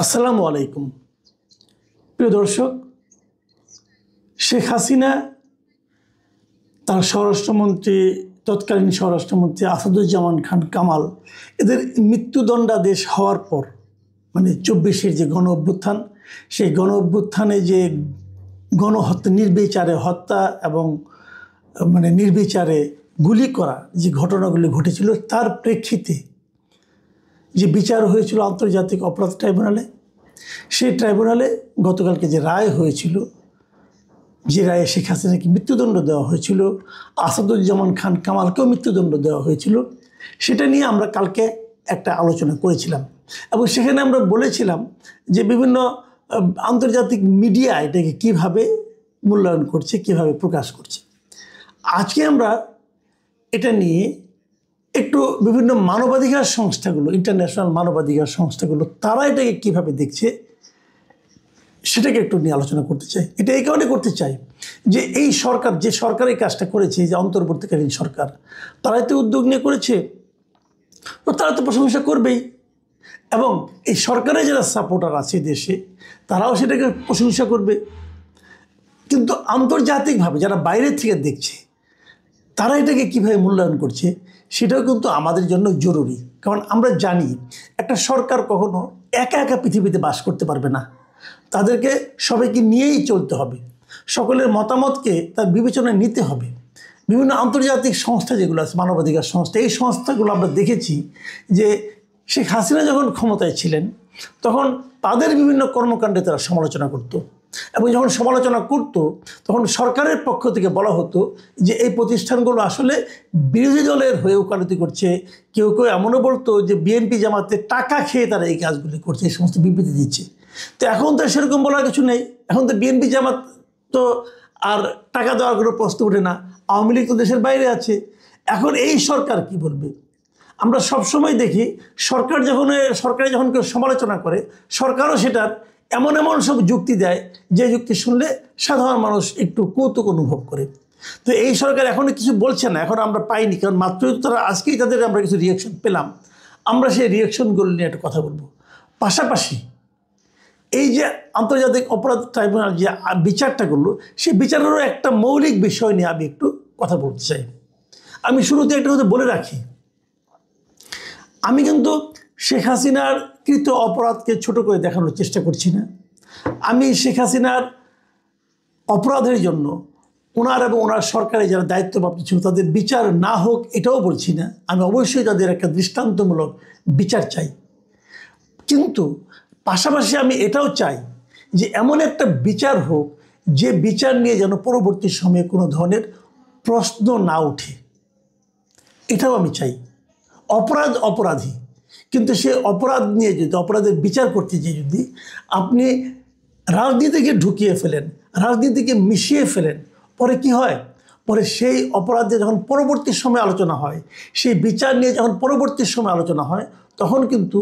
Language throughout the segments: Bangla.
আসসালামু আলাইকুম প্রিয় দর্শক, শেখ হাসিনা তার স্বরাষ্ট্রমন্ত্রী তৎকালীন স্বরাষ্ট্রমন্ত্রী আসাদুজ্জামান খান কামাল এদের মৃত্যুদণ্ডাদেশ হওয়ার পর মানে ২৪-এর যে গণ অভ্যুত্থান, সেই গণ অভ্যুত্থানে যে গণহত্যা, নির্বিচারে হত্যা এবং নির্বিচারে গুলি করা যে ঘটনাগুলি ঘটেছিল, তার প্রেক্ষিতে যে বিচার হয়েছিল আন্তর্জাতিক অপরাধ ট্রাইব্যুনালে, সেই ট্রাইব্যুনালে গতকালকে যে রায় হয়েছিল, যে রায়ে শেখ হাসিনাকে মৃত্যুদণ্ড দেওয়া হয়েছিল, আসাদুজ্জামান খান কামালকেও মৃত্যুদণ্ড দেওয়া হয়েছিল, সেটা নিয়ে আমরা কালকে একটা আলোচনা করেছিলাম এবং সেখানে আমরা বলেছিলাম যে বিভিন্ন আন্তর্জাতিক মিডিয়া এটাকে কীভাবে মূল্যায়ন করছে, কীভাবে প্রকাশ করছে। আজকে আমরা এটা নিয়ে একটু বিভিন্ন মানবাধিকার সংস্থাগুলো, ইন্টারন্যাশনাল মানবাধিকার সংস্থাগুলো, তারা এটাকে কীভাবে দেখছে সেটাকে একটু নিয়ে আলোচনা করতে চাই। এটা এই কারণে করতে চাই যে এই সরকার, যে সরকার এই কাজটা করেছে, যে অন্তর্বর্তীকালীন সরকার, তারাই তো উদ্যোগ নিয়ে করেছে, তো তারা তো প্রশংসা করবেই এবং এই সরকারের যারা সাপোর্টার আছে দেশে, তারাও সেটাকে প্রশংসা করবে। কিন্তু আন্তর্জাতিকভাবে যারা বাইরে থেকে দেখছে, তারা এটাকে কীভাবে মূল্যায়ন করছে সেটাও কিন্তু আমাদের জন্য জরুরি। কারণ আমরা জানি একটা সরকার কখনো একা একা পৃথিবীতে বাস করতে পারবে না, তাদেরকে সবাইকে নিয়েই চলতে হবে, সকলের মতামতকে তার বিবেচনায় নিতে হবে। বিভিন্ন আন্তর্জাতিক সংস্থা যেগুলো আছে, মানবাধিকার সংস্থা, এই সংস্থাগুলো আমরা দেখেছি যে শেখ হাসিনা যখন ক্ষমতায় ছিলেন তখন তাদের বিভিন্ন কর্মকাণ্ডে তারা সমালোচনা করত এবং যখন সমালোচনা করত তখন সরকারের পক্ষ থেকে বলা হতো যে এই প্রতিষ্ঠানগুলো আসলে বিরোধী দলের হয়ে ওকালতি করছে। কেউ কেউ এমনও বলতো যে বিএনপি জামাতে টাকা খেয়ে তারা এই কাজগুলি করছে, এই সমস্ত বিবৃতি দিচ্ছে। তো এখন তো সেরকম বলার কিছু নেই, এখন তো বিএনপি জামাত তো আর টাকা দেওয়ার কোনো প্রশ্ন ওঠে না, আওয়ামী লীগ তো দেশের বাইরে আছে। এখন এই সরকার কি বলবে? আমরা সবসময় দেখি সরকারে যখন কেউ সমালোচনা করে, সরকারও সেটার এমন সব যুক্তি দেয় যে যুক্তি শুনলে সাধারণ মানুষ একটু কৌতুক অনুভব করে। তো এই সরকার এখনও কিছু বলছে না, এখন আমরা পাইনি, কারণ মাত্রই তারা আজকেই তাদের আমরা কিছু রিয়াকশন পেলাম। আমরা সেই রিয়াকশনগুলো নিয়ে একটা কথা বলবো। পাশাপাশি এই যে আন্তর্জাতিক অপরাধ ট্রাইব্যুনাল যে বিচারটা করলো, সেই বিচারেরও একটা মৌলিক বিষয় নিয়ে আমি একটু কথা বলতে চাই। আমি শুরুতে একটা কথা বলে রাখি, আমি কিন্তু শেখ হাসিনার কৃত অপরাধকে ছোট করে দেখানোর চেষ্টা করছি না। আমি শেখ হাসিনার অপরাধের জন্য ওনার এবং ওনার সরকারে যারা দায়িত্বপ্রাপ্ত ছিল তাদের বিচার না হোক এটাও বলছি না। আমি অবশ্যই তাদের একটা দৃষ্টান্তমূলক বিচার চাই, কিন্তু পাশাপাশি আমি এটাও চাই যে এমন একটা বিচার হোক যে বিচার নিয়ে যেন পরবর্তী সময়ে কোনো ধরনের প্রশ্ন না ওঠে, এটাও আমি চাই। অপরাধ অপরাধী, কিন্তু সে অপরাধ নিয়ে যদি, অপরাধের বিচার করতে গিয়ে যদি আপনি রাজনীতিকে ঢুকিয়ে ফেলেন, রাজনীতিকে মিশিয়ে ফেলেন, পরে কি হয়? পরে সেই অপরাধে যখন পরবর্তী সময় আলোচনা হয়, সেই বিচার নিয়ে যখন পরবর্তী সময় আলোচনা হয়, তখন কিন্তু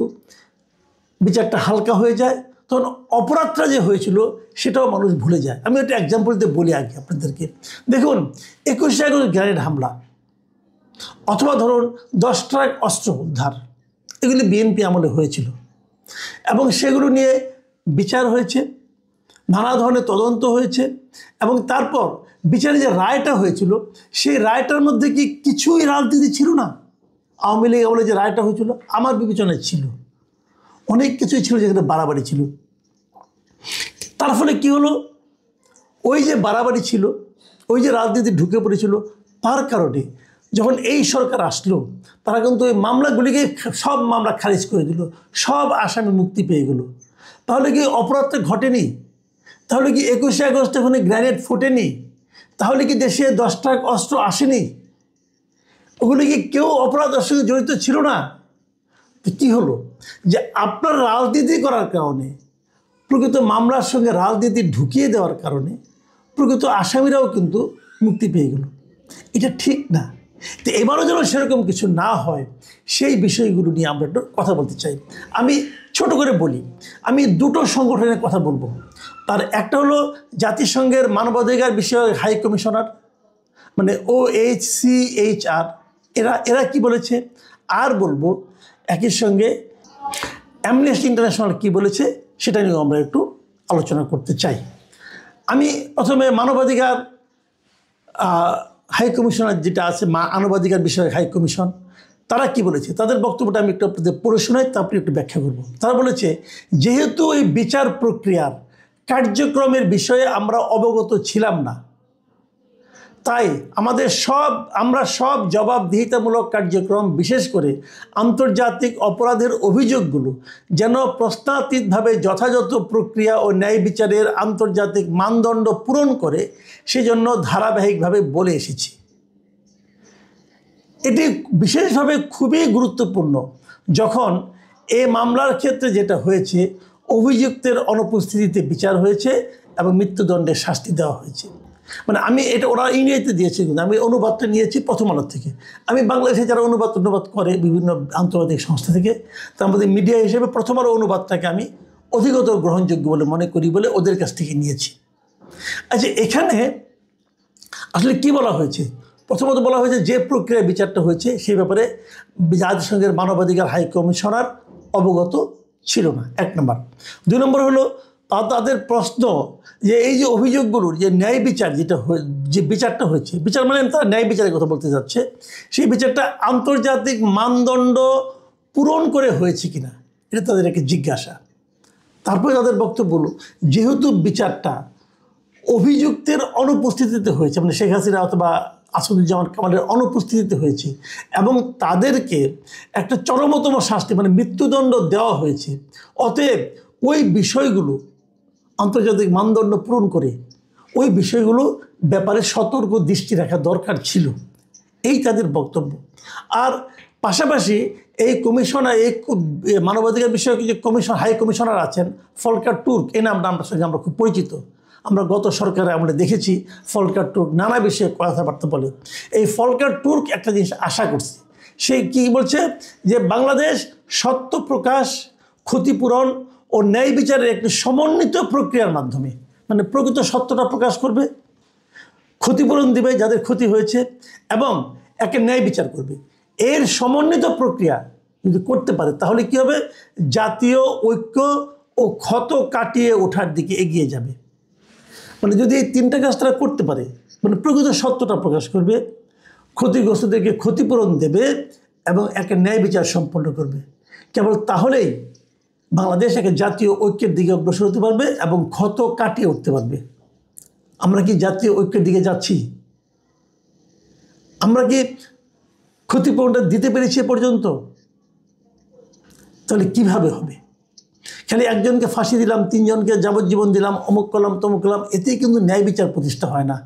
বিচারটা হালকা হয়ে যায়, তখন অপরাধটা যে হয়েছিল সেটাও মানুষ ভুলে যায়। আমি একটা এক্সাম্পল দিয়ে বলি আগে আপনাদেরকে। দেখুন, 21শে আগস্ট গ্রেনেড হামলা, অথবা ধরুন 10 ট্রাক অস্ত্র উদ্ধার, এগুলি বিএনপি আমলে হয়েছিল এবং সেগুলো নিয়ে বিচার হয়েছে, নানা ধরনের তদন্ত হয়েছে এবং তারপর বিচারে যে রায়টা হয়েছিল, সেই রায়টার মধ্যে কি কিছুই রাজনীতি ছিল না? আওয়ামী লীগ আমলে যে রায়টা হয়েছিল আমার বিবেচনায় ছিল, অনেক কিছুই ছিল যেখানে বাড়াবাড়ি ছিল। তার ফলে কি হলো? ওই যে বাড়াবাড়ি ছিল, ওই যে রাজনীতি ঢুকে পড়েছিল, তার কারণে যখন এই সরকার আসলো তারা কিন্তু ওই মামলাগুলিকে সব মামলা খারিজ করে দিল, সব আসামি মুক্তি পেয়ে গেল। তাহলে কি অপরাধটা ঘটেনি? তাহলে কি 21শে আগস্ট ওখানে গ্রেনেড ফোটেনি? তাহলে কি দেশে 10 ট্রাক অস্ত্র আসেনি? ওগুলি কি কেউ অপরাধের সঙ্গে জড়িত ছিল না? তো কী হলো? যে আপনার রাজনীতি করার কারণে, প্রকৃত মামলার সঙ্গে রাজনীতি ঢুকিয়ে দেওয়ার কারণে প্রকৃত আসামিরাও কিন্তু মুক্তি পেয়ে গেল। এটা ঠিক না। তো এবারও যেন সেরকম কিছু না হয়, সেই বিষয়গুলো নিয়ে আমরা একটু কথা বলতে চাই। আমি ছোট করে বলি, আমি দুটো সংগঠনের কথা বলবো। তার একটা হলো জাতিসংঘের মানবাধিকার বিষয়ক হাই কমিশনার, মানে OHCHR, এরা কি বলেছে, আর বলবো একই সঙ্গে অ্যামনেস্টি ইন্টারন্যাশনাল কী বলেছে সেটা নিয়েও আমরা একটু আলোচনা করতে চাই। আমি প্রথমে মানবাধিকার হাই কমিশনার যেটা আছে মানবাধিকার বিষয়ক হাই কমিশন, তারা কি বলেছে তাদের বক্তব্যটা আমি একটু আপনাদের পড়ে শোনাই, তারপরে একটু ব্যাখ্যা করব। তারা বলেছে, যেহেতু এই বিচার প্রক্রিয়ার কার্যক্রমের বিষয়ে আমরা অবগত ছিলাম না, তাই আমরা সব জবাবদিহিতামূলক কার্যক্রম, বিশেষ করে আন্তর্জাতিক অপরাধের অভিযোগগুলো যেন প্রশ্নাতীতভাবে যথাযথ প্রক্রিয়া ও ন্যায় বিচারের আন্তর্জাতিক মানদণ্ড পূরণ করে সেজন্য ধারাবাহিকভাবে বলে এসেছি। এটি বিশেষভাবে খুবই গুরুত্বপূর্ণ যখন এই মামলার ক্ষেত্রে যেটা হয়েছে, অভিযুক্তের অনুপস্থিতিতে বিচার হয়েছে এবং মৃত্যুদণ্ডের শাস্তি দেওয়া হয়েছে। মানে আমি এটা ওরা ইংরেজিতে দিয়েছে, কিন্তু আমি অনুবাদটা নিয়েছি প্রথম আলো থেকে। আমি বাংলাদেশে যারা অনুবাদ করে বিভিন্ন আন্তর্জাতিক সংস্থা থেকে, তার মধ্যে মিডিয়া হিসেবে প্রথম আলো অনুবাদটাকে আমি অধিকতর গ্রহণযোগ্য বলে মনে করি বলে ওদের কাছ থেকে নিয়েছি। আচ্ছা, এখানে আসলে কি বলা হয়েছে? প্রথমত বলা হয়েছে যে প্রক্রিয়ায় বিচারটা হয়েছে সেই ব্যাপারে জাতিসংঘের মানবাধিকার হাই কমিশনার অবগত ছিল না, 1 নম্বর। 2 নম্বর হলো তাদের প্রশ্ন যে এই যে অভিযোগগুলোর যে ন্যায় বিচার যে বিচারটা হয়েছে, বিচার মানে তারা ন্যায় বিচারের কথা বলতে যাচ্ছে, সেই বিচারটা আন্তর্জাতিক মানদণ্ড পূরণ করে হয়েছে কিনা, এটা তাদের একটা জিজ্ঞাসা। তারপরে তাদের বক্তব্য হলো, যেহেতু বিচারটা অভিযুক্তের অনুপস্থিতিতে হয়েছে, মানে শেখ হাসিনা অথবা আসাদুজ্জামান কামালের অনুপস্থিতিতে হয়েছে এবং তাদেরকে একটা চরমতম শাস্তি মানে মৃত্যুদণ্ড দেওয়া হয়েছে, অতএব ওই বিষয়গুলো আন্তর্জাতিক মানদণ্ড পূরণ করে ওই বিষয়গুলো ব্যাপারে সতর্ক দৃষ্টি রাখা দরকার ছিল, এই তাদের বক্তব্য। আর পাশাপাশি এই কমিশনার, এই মানবাধিকার বিষয়ক যে হাই কমিশনার আছেন ফলকার টুর্ক, এই নামটা আমরা খুব পরিচিত। আমরা গত সরকারে আমরা দেখেছি ফলকার টুর্ক নানা বিষয়ে কথাবার্তা বলে। এই ফলকার টুর্ক একটা জিনিস আশা করছে, সে কি বলছে যে বাংলাদেশ সত্য প্রকাশ, ক্ষতিপূরণ ও ন্যায় বিচারের একটি সমন্বিত প্রক্রিয়ার মাধ্যমে, মানে প্রকৃত সত্যটা প্রকাশ করবে, ক্ষতিপূরণ দিবে যাদের ক্ষতি হয়েছে এবং একে ন্যায় বিচার করবে। এর সমন্বিত প্রক্রিয়া যদি করতে পারে তাহলে কি হবে, জাতীয় ঐক্য ও ক্ষত কাটিয়ে ওঠার দিকে এগিয়ে যাবে। মানে যদি এই 3টা কাজ তারা করতে পারে, মানে প্রকৃত সত্যটা প্রকাশ করবে, ক্ষতিগ্রস্তদেরকে ক্ষতিপূরণ দেবে এবং একে ন্যায় বিচার সম্পন্ন করবে, কেবল তাহলেই বাংলাদেশ একটা জাতীয় ঐক্যের দিকে অগ্রসর হতে পারবে এবং ক্ষত কাটিয়ে উঠতে পারবে। আমরা কি জাতীয় ঐক্যের দিকে যাচ্ছি? আমরা কি ক্ষতিপূরণটা দিতে পেরেছি এ পর্যন্ত? তাহলে কিভাবে হবে? খালি একজনকে ফাঁসি দিলাম, 3 জনকে যাবজ্জীবন দিলাম, অমুক করলাম তমুক করলাম, এতেই কিন্তু ন্যায় বিচার প্রতিষ্ঠা হয় না।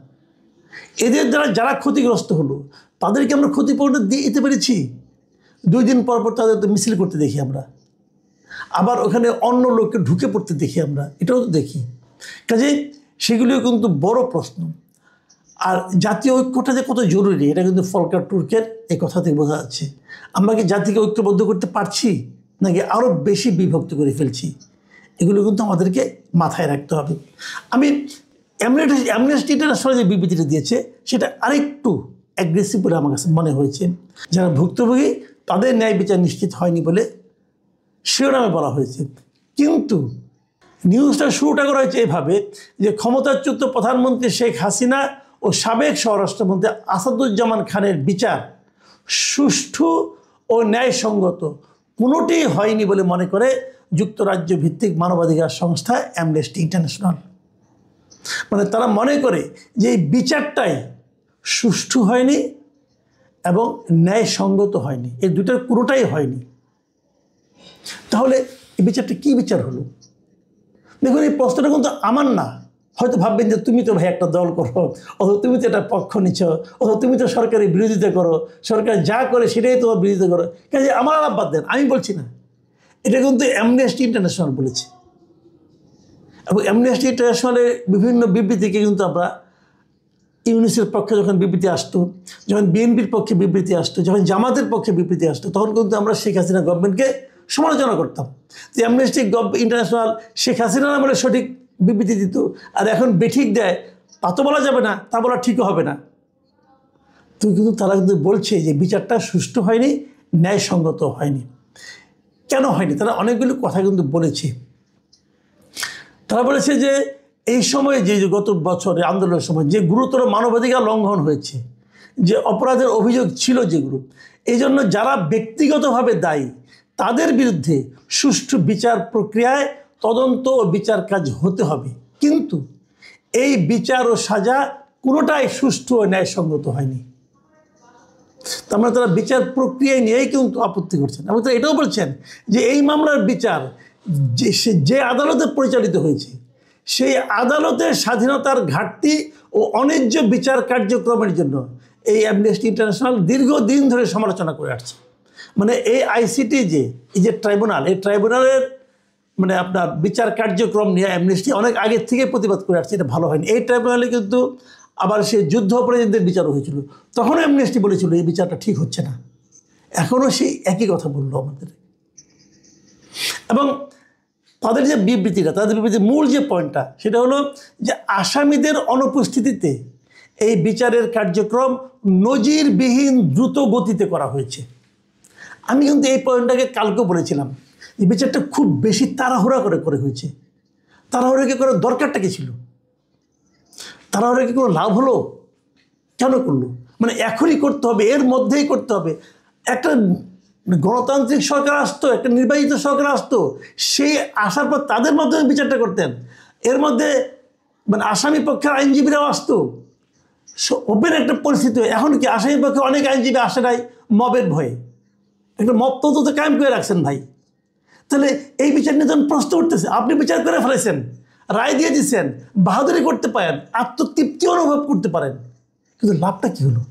এদের দ্বারা যারা ক্ষতিগ্রস্ত হলো তাদেরকে আমরা ক্ষতিপূরণটা দিতে পেরেছি? 2 দিন পর পর তাদের তো মিছিল করতে দেখি আমরা, আবার ওখানে অন্য লোককে ঢুকে পড়তে দেখি আমরা, এটাও তো দেখি। কাজেই সেগুলিও কিন্তু বড় প্রশ্ন। আর জাতীয় ঐক্যটা যে কত জরুরি এটা কিন্তু ফলকার টুর্কের এই কথা থেকে বোঝা যাচ্ছে। আমরা কি জাতিকে ঐক্যবদ্ধ করতে পারছি নাকি আরও বেশি বিভক্ত করে ফেলছি? এগুলো কিন্তু আমাদেরকে মাথায় রাখতে হবে। আমি অ্যামনেস্টি ইন্টারন্যাশনাল যে বিবৃতিটা দিয়েছে সেটা আরেকটু অ্যাগ্রেসিভ বলে আমার কাছে মনে হয়েছে। যারা ভুক্তভোগী তাদের ন্যায় বিচার নিশ্চিত হয়নি বলে শিরোনামে বলা হয়েছে, কিন্তু নিউজটা শুরুটা করা হয়েছে এভাবে যে ক্ষমতাচ্যুত প্রধানমন্ত্রী শেখ হাসিনা ও সাবেক স্বরাষ্ট্রমন্ত্রী আসাদুজ্জামান খানের বিচার সুষ্ঠু ও ন্যায়সঙ্গত কোনোটি হয়নি বলে মনে করে যুক্তরাজ্য ভিত্তিক মানবাধিকার সংস্থা অ্যামনেস্টি ইন্টারন্যাশনাল। মানে তারা মনে করে যে এই বিচারটাই সুষ্ঠু হয়নি এবং ন্যায়সঙ্গত হয়নি, এই দুটার কোনোটাই হয়নি। তাহলে এই বিচারটা কী বিচার হলো? দেখুন, এই প্রশ্নটা কিন্তু আমার না। হয়তো ভাববেন যে তুমি তো ভাই একটা দল করো, অথবা তুমি তো একটা পক্ষ নিচ্ছ, অথবা তুমি তো সরকারের বিরোধিতা করো, সরকার যা করে সেটাই তোমার বিরোধিতা করো। কাজে আমার আলাপ বাদ দেন, আমি বলছি না। এটা কিন্তু অ্যামনেস্টি ইন্টারন্যাশনাল বলেছে এবং অ্যামনেস্টি ইন্টারন্যাশনালের বিভিন্ন বিবৃতিকে কিন্তু আমরা ইউনিসের পক্ষে যখন বিবৃতি আসতো, যখন বিএনপির পক্ষে বিবৃতি আসতো, যখন জামাতের পক্ষে বিবৃতি আসতো, তখন কিন্তু আমরা শেখ হাসিনা গভর্নমেন্টকে সমালোচনা করতাম যে অ্যামনেস্টি ইন্টারন্যাশনাল শেখ হাসিনা না বলে সঠিক বিবৃতি দিত, আর এখন বেঠিক দেয় তা তো বলা যাবে না, তা বলা ঠিকও হবে না। তো কিন্তু তারা কিন্তু বলছে যে বিচারটা সুষ্ঠু হয়নি, ন্যায়সঙ্গত হয়নি। কেন হয়নি? তারা অনেকগুলো কথা কিন্তু বলেছে। তারা বলেছে যে এই সময়ে যে গত বছরে আন্দোলনের সময় যে গুরুতর মানবাধিকার লঙ্ঘন হয়েছে, যে অপরাধের অভিযোগ ছিল যেগুলো, এই জন্য যারা ব্যক্তিগতভাবে দায়ী তাদের বিরুদ্ধে সুষ্ঠু বিচার প্রক্রিয়ায় তদন্ত ও বিচার কাজ হতে হবে। কিন্তু এই বিচার ও সাজা কোনোটাই সুষ্ঠু ও ন্যায়সঙ্গত হয়নি। তার মানে তারা বিচার প্রক্রিয়ায় নিয়েই কিন্তু আপত্তি করছেন, এবং তারা এটাও বলছেন যে এই মামলার বিচার যে আদালতে পরিচালিত হয়েছে সেই আদালতের স্বাধীনতার ঘাটতি ও অন্যায্য বিচার কার্যক্রমের জন্য এই অ্যামনেস্টি ইন্টারন্যাশনাল দীর্ঘদিন ধরে সমালোচনা করে আসছে। মানে এই আইসিটি এই যে ট্রাইব্যুনাল, এই ট্রাইব্যুনালের মানে আপনার বিচার কার্যক্রম নিয়ে অ্যামনেস্টি অনেক আগের থেকে প্রতিবাদ করে আসছে, এটা ভালো হয়নি। এই ট্রাইব্যুনালে কিন্তু আবার সেই যুদ্ধ অপরাধীদের বিচারও হয়েছিল, তখন অ্যামনেস্টি বলেছিল এই বিচারটা ঠিক হচ্ছে না। এখনও সেই একই কথা বললো আমাদের। এবং তাদের যে বিবৃতিটা, তাদের বিবৃতির মূল যে পয়েন্টটা সেটা হলো যে আসামিদের অনুপস্থিতিতে এই বিচারের কার্যক্রম নজিরবিহীন দ্রুত গতিতে করা হয়েছে। আমি কিন্তু এই পয়েন্টটাকে কালকেও বলেছিলাম, এই বিচারটা খুব বেশি তাড়াহুড়া করে হয়েছে। তাড়াহুড়াকে করার দরকারটা কি ছিল? তাড়াহুড়া কি কোনো লাভ হলো? কেন করলো? মানে এখনই করতে হবে, এর মধ্যেই করতে হবে। একটা গণতান্ত্রিক সরকার আসতো, একটা নির্বাচিত সরকার আসতো, সেই আসার পর তাদের মাধ্যমে বিচারটা করতেন। এর মধ্যে মানে আসামি পক্ষের আইনজীবীরাও আসতো, ওপেন একটা পরিস্থিতি। এখন কি আসামি পক্ষে অনেক আইনজীবী আসে নাই মবের ভয়ে, একটা মব তো কায়েম করে রাখছেন ভাই। তাহলে এই বিচার নিয়ে যখন প্রশ্ন উঠতেছে, আপনি বিচার করে ফেলেছেন, রায় দিয়ে দিচ্ছেন, বাহাদুরি করতে পারেন, আত্মতৃপ্তি অনুভব করতে পারেন, কিন্তু লাভটা কি হলো?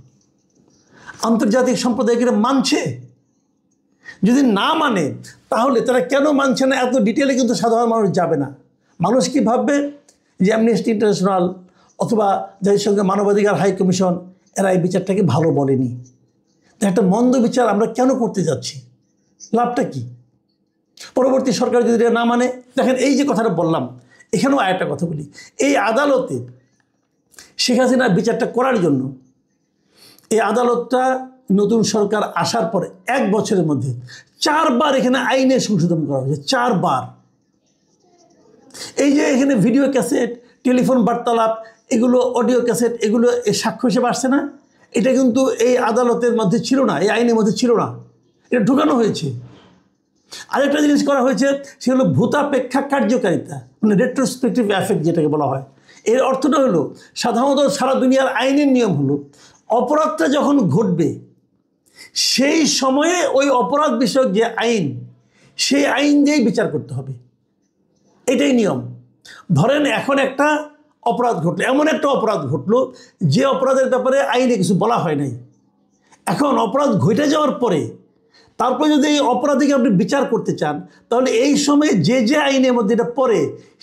আন্তর্জাতিক সম্প্রদায় কিনা মানছে? যদি না মানে তাহলে তারা কেন মানছে না? এত ডিটেলে কিন্তু সাধারণ মানুষ যাবে না। মানুষ কি ভাববে যে অ্যামনেস্টি ইন্টারন্যাশনাল অথবা জাতিসংঘ মানবাধিকার হাই কমিশন এরা এই বিচারটাকে ভালো বলেনি, তো একটা মন্দ বিচার আমরা কেন করতে যাচ্ছি? লাভটা কি? পরবর্তী সরকার যদি না মানে, দেখেন এই যে কথাটা বললাম, এখানেও আরেকটা কথা বলি। এই আদালতে শেখ হাসিনার বিচারটা করার জন্য এই আদালতটা নতুন সরকার আসার পরে 1 বছরের মধ্যে 4 বার এখানে আইনে সংশোধন করা হয়েছে। 4 বার। এই যে এখানে ভিডিও ক্যাসেট, টেলিফোন বার্তালাপ, এগুলো অডিও ক্যাসেট, এগুলো সাক্ষ্য হিসেবে আসছে না? এটা কিন্তু এই আদালতের মধ্যে ছিল না, এই আইনের মধ্যে ছিল না, এটা ঢুকানো হয়েছে। আরেকটা জিনিস করা হয়েছে, সে হলো ভূতাপেক্ষা কার্যকারিতা, মানে রেট্রোস্পেক্টিভ এফেক্ট যেটাকে বলা হয়। এর অর্থটা হলো সাধারণত সারা দুনিয়ার আইনের নিয়ম হলো অপরাধটা যখন ঘটবে সেই সময়ে ওই অপরাধ বিষয়ক যে আইন, সেই আইন দিয়েই বিচার করতে হবে, এটাই নিয়ম। ধরেন এখন একটা অপরাধ ঘটলো, এমন একটা অপরাধ ঘটলো যে অপরাধের ব্যাপারে আইনে কিছু বলা হয় নাই। এখন অপরাধ ঘটে যাওয়ার পরে তারপরে যদি এই অপরাধীকে আপনি বিচার করতে চান, তাহলে এই সময়ে যে আইনের মধ্যে এটা পড়ে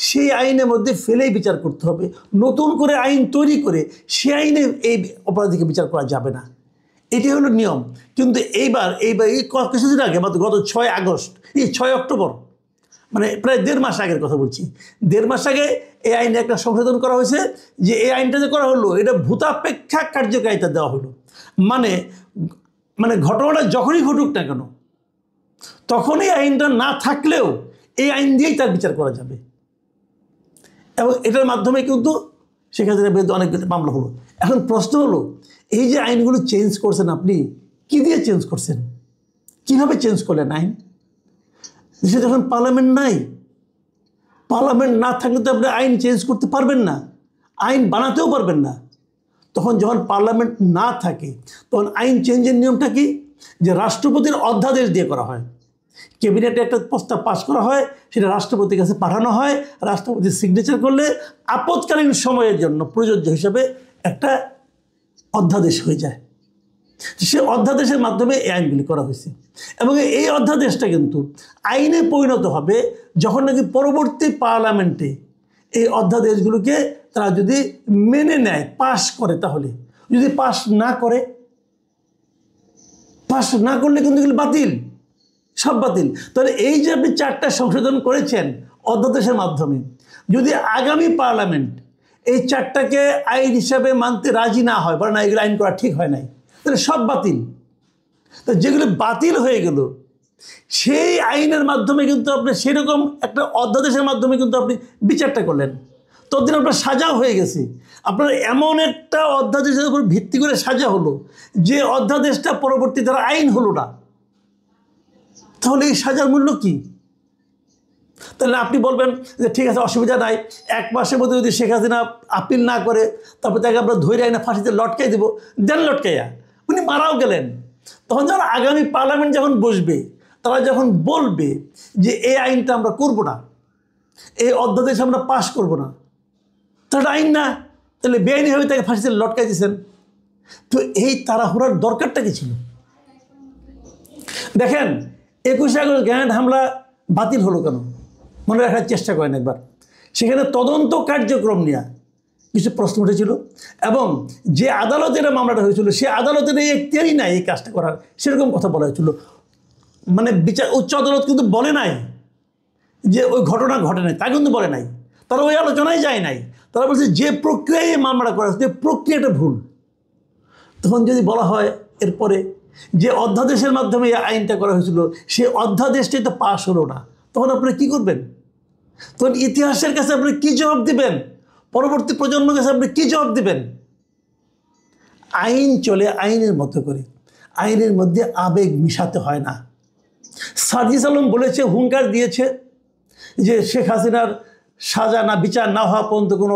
সেই আইনের মধ্যে ফেলেই বিচার করতে হবে। নতুন করে আইন তৈরি করে সে আইনে এই অপরাধীকে বিচার করা যাবে না, এটি হলো নিয়ম। কিন্তু এইবার এই কিছুদিন আগে, গত 6 আগস্ট, 6 অক্টোবর, মানে প্রায় 1.5 মাস আগের কথা বলছি, 1.5 মাস আগে এই আইনে একটা সংশোধন করা হয়েছে। যে এই আইনটা যে করা হলো, এটা ভূতাপেক্ষা কার্যকারিতা দেওয়া হলো। মানে ঘটনাটা যখনই ঘটুক না কেন, তখনই আইনটা না থাকলেও এই আইন দিয়েই তার বিচার করা যাবে। এবং এটার মাধ্যমে কিন্তু শেখ হাসিনার বিরুদ্ধে অনেক মামলা হলো। এখন প্রশ্ন হলো, এই যে আইনগুলো চেঞ্জ করছেন, আপনি কি দিয়ে চেঞ্জ করছেন? কিভাবে চেঞ্জ করলেন আইন? দেশে যখন পার্লামেন্ট নাই, পার্লামেন্ট না থাকলে তো আপনি আইন চেঞ্জ করতে পারবেন না, আইন বানাতেও পারবেন না। তখন যখন পার্লামেন্ট না থাকে, তখন আইন চেঞ্জের নিয়মটা কি? যে রাষ্ট্রপতির অধ্যাদেশ দিয়ে করা হয়। ক্যাবিনেটে একটা প্রস্তাব পাস করা হয়, সেটা রাষ্ট্রপতির কাছে পাঠানো হয়, রাষ্ট্রপতি সিগনেচার করলে আপৎকালীন সময়ের জন্য প্রযোজ্য হিসাবে একটা অধ্যাদেশ হয়ে যায়। সে অধ্যাদেশের মাধ্যমে এই আইনগুলি করা হয়েছে। এবং এই অধ্যাদেশটা কিন্তু আইনে পরিণত হবে যখন নাকি পরবর্তী পার্লামেন্টে এই অধ্যাদেশগুলোকে তারা যদি মেনে নেয়, পাশ করে। তাহলে যদি পাশ না করলে কিন্তু এগুলো বাতিল, সব বাতিল। তাহলে এই যে আপনি 4টা সংশোধন করেছেন অধ্যাদেশের মাধ্যমে, যদি আগামী পার্লামেন্ট এই 4টাকে আইন হিসাবে মানতে রাজি না হয়, বলে না এগুলো আইন করা ঠিক হয় নাই, তাহলে সব বাতিল। তো যেগুলো বাতিল হয়ে গেল সেই আইনের মাধ্যমে কিন্তু আপনি সেরকম একটা অধ্যাদেশের মাধ্যমে কিন্তু আপনি বিচারটা করলেন, ততদিন আপনার সাজা হয়ে গেছে। আপনার এমন একটা অধ্যাদেশের উপর ভিত্তি করে সাজা হলো যে অধ্যাদেশটা পরবর্তী তারা আইন হলো না, তাহলে এই সাজার মূল্য কি? তাহলে আপনি বলবেন যে ঠিক আছে, অসুবিধা নাই, 1 মাসের মধ্যে যদি শেখ হাসিনা আপিল না করে তারপর তাকে আমরা ধরে আইনা ফাঁসিতে লটকাই দেবো, দেন লটকাইয়া। উনি মারাও গেলেন। তখন যখন আগামী পার্লামেন্ট যখন বসবে, তারা যখন বলবে যে এই আইনটা আমরা করব না, এই অধ্যাদেশ আমরা পাশ করব না, তাহলে আইন না, তাহলে বেআইনিভাবে তাকে ফাঁসিতে লটকাই দিয়েছেন। তো এই তাড়াহুড়ার দরকারটা কি ছিল? দেখেন 21 আগস্ট গ্রেনেড হামলা বাতিল হলো কেন, মনে রাখার চেষ্টা করেন একবার। সেখানে তদন্ত কার্যক্রম নিয়ে কিছু প্রশ্ন উঠেছিল, এবং যে আদালতের মামলাটা হয়েছিল সে আদালতের এই এখতিয়ারই নাই এই কাজটা করার, সেরকম কথা বলা হয়েছিল। মানে উচ্চ আদালত কিন্তু বলে নাই যে ওই ঘটনা ঘটে নাই, তা কিন্তু বলে নাই, তারা ওই আলোচনায় যায় নাই। তারা বলছে যে প্রক্রিয়ায় এই মামলাটা করা হচ্ছে প্রক্রিয়াটা ভুল। তখন যদি বলা হয় এরপরে যে অধ্যাদেশের মাধ্যমে এই আইনটা করা হয়েছিল সেই অধ্যাদেশটাই তো পাশ হলো না, তখন আপনারা কী করবেন? তখন ইতিহাসের কাছে আপনি কী জবাব দিবেন? পরবর্তী প্রজন্মের কাছে আপনি কী জবাব দিবেন? আইন চলে আইনের মতো করে, আইনের মধ্যে আবেগ মিশাতে হয় না। সাজিদ আলম বলেছে, হুঙ্কার দিয়েছে যে শেখ হাসিনার সাজা না বিচার না হওয়া পর্যন্ত কোনো